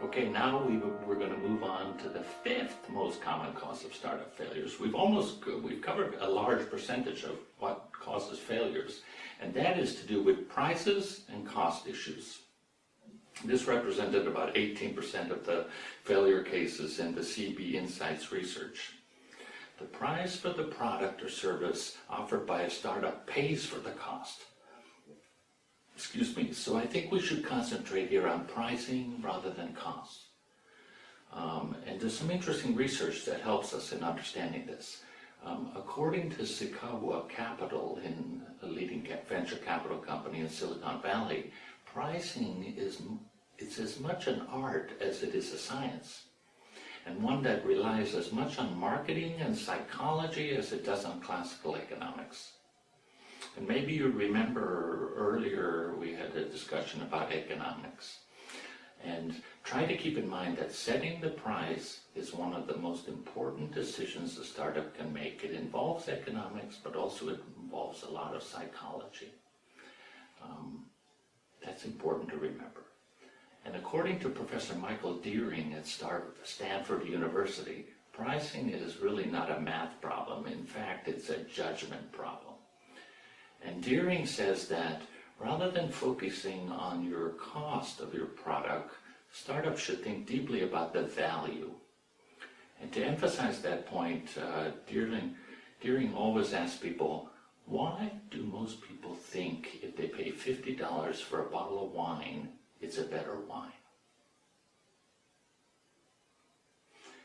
Okay, now we're going to move on to the fifth most common cause of startup failures. We've covered a large percentage of what causes failures, and that is to do with prices and cost issues. This represented about 18% of the failure cases in the CB Insights research. The price for the product or service offered by a startup pays for the cost. So I think we should concentrate here on pricing rather than cost. And there's some interesting research that helps us in understanding this. According to Sikawa Capital, in a leading venture capital company in Silicon Valley, pricing it's as much an art as it is a science, and one that relies as much on marketing and psychology as it does on classical economics. And maybe you remember earlier we had a discussion about economics. And try to keep in mind that setting the price is one of the most important decisions a startup can make. It involves economics, but also it involves a lot of psychology. That's important to remember. And according to Professor Michael Deering at Stanford University, pricing is really not a math problem. In fact, it's a judgment problem. And Deering says that rather than focusing on your cost of your product, startups should think deeply about the value. And to emphasize that point, Deering always asks people, why do most people think if they pay $50 for a bottle of wine, it's a better wine?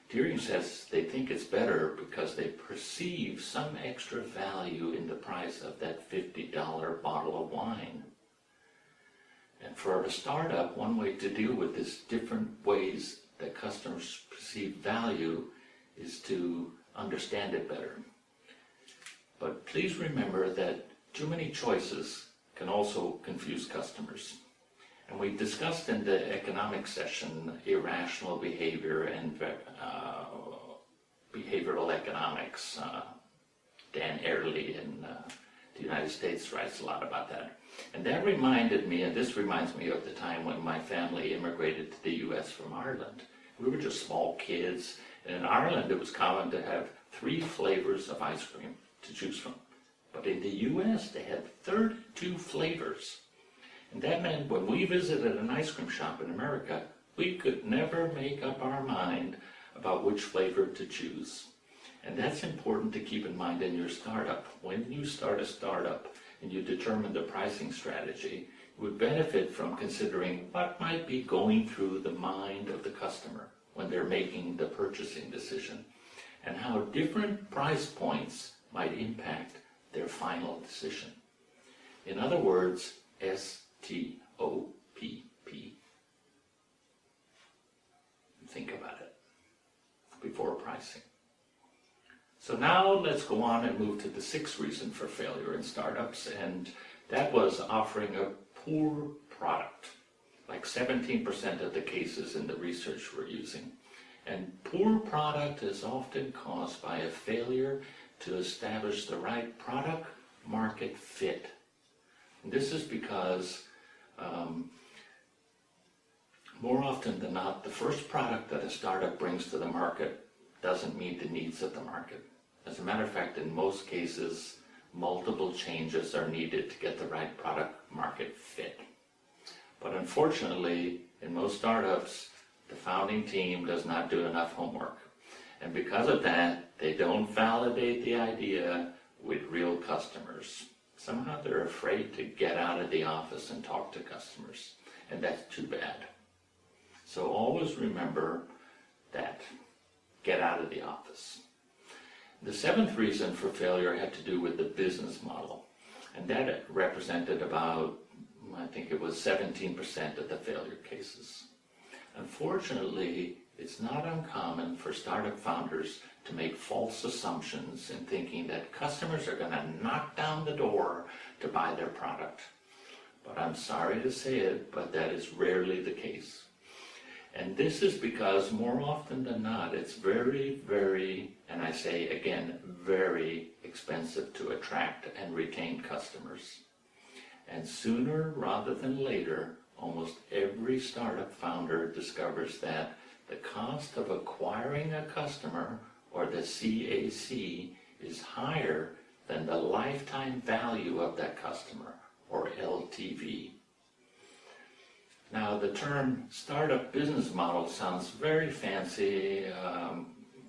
Deering says they think it's better because they perceive some extra value in the price of that $50 bottle of wine. And for a startup, one way to deal with this different ways that customers perceive value is to understand it better. But please remember that too many choices can also confuse customers. And we discussed in the economic session irrational behavior and behavioral economics. Dan Early in the United States writes a lot about that. And that reminded me, and this reminds me of the time when my family immigrated to the U.S. from Ireland. We were just small kids, and in Ireland it was common to have 3 flavors of ice cream to choose from. But in the U.S. they had 32 flavors. And that meant when we visited an ice cream shop in America, we could never make up our mind about which flavor to choose. And that's important to keep in mind in your startup. When you start a startup and you determine the pricing strategy, you would benefit from considering what might be going through the mind of the customer when they're making the purchasing decision, and how different price points might impact their final decision. In other words, STOPP. Think about it before pricing. So now let's go on and move to the 6th reason for failure in startups, and that was offering a poor product. Like 17% of the cases in the research we're using. And poor product is often caused by a failure to establish the right product market fit. And this is because more often than not, the first product that a startup brings to the market doesn't meet the needs of the market. As a matter of fact, in most cases, multiple changes are needed to get the right product market fit. But unfortunately, in most startups, the founding team does not do enough homework. And because of that, they don't validate the idea with real customers. Somehow they're afraid to get out of the office and talk to customers. And that's too bad. So always remember that. Get out of the office. The 7th reason for failure had to do with the business model. And that represented about, I think it was 17% of the failure cases. Unfortunately, it's not uncommon for startup founders to make false assumptions in thinking that customers are going to knock down the door to buy their product. But I'm sorry to say it, but that is rarely the case. And this is because more often than not, it's very, very, and I say again, very expensive to attract and retain customers. And sooner rather than later, almost every startup founder discovers that the cost of acquiring a customer, or the CAC, is higher than the lifetime value of that customer, or LTV. Now, the term startup business model sounds very fancy,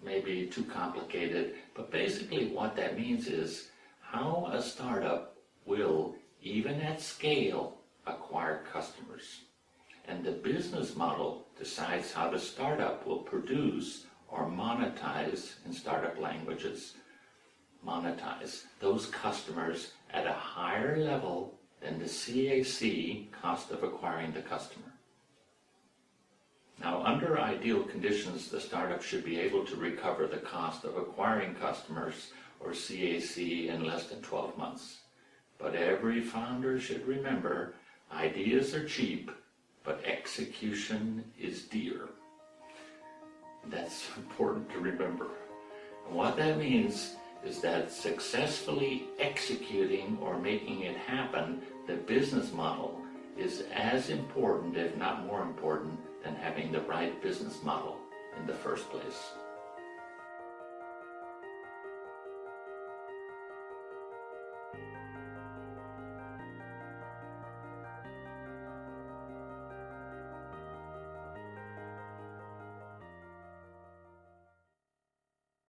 maybe too complicated, but basically what that means is how a startup will, even at scale, acquire customers. And the business model decides how the startup will produce or monetize, in startup languages, monetize those customers at a higher level than the CAC, cost of acquiring the customer. Now, under ideal conditions, the startup should be able to recover the cost of acquiring customers, or CAC, in less than 12 months. But every founder should remember, ideas are cheap, but execution is dear. That's important to remember. And what that means is that successfully executing or making it happen, the business model, is as important, if not more important, than having the right business model in the first place.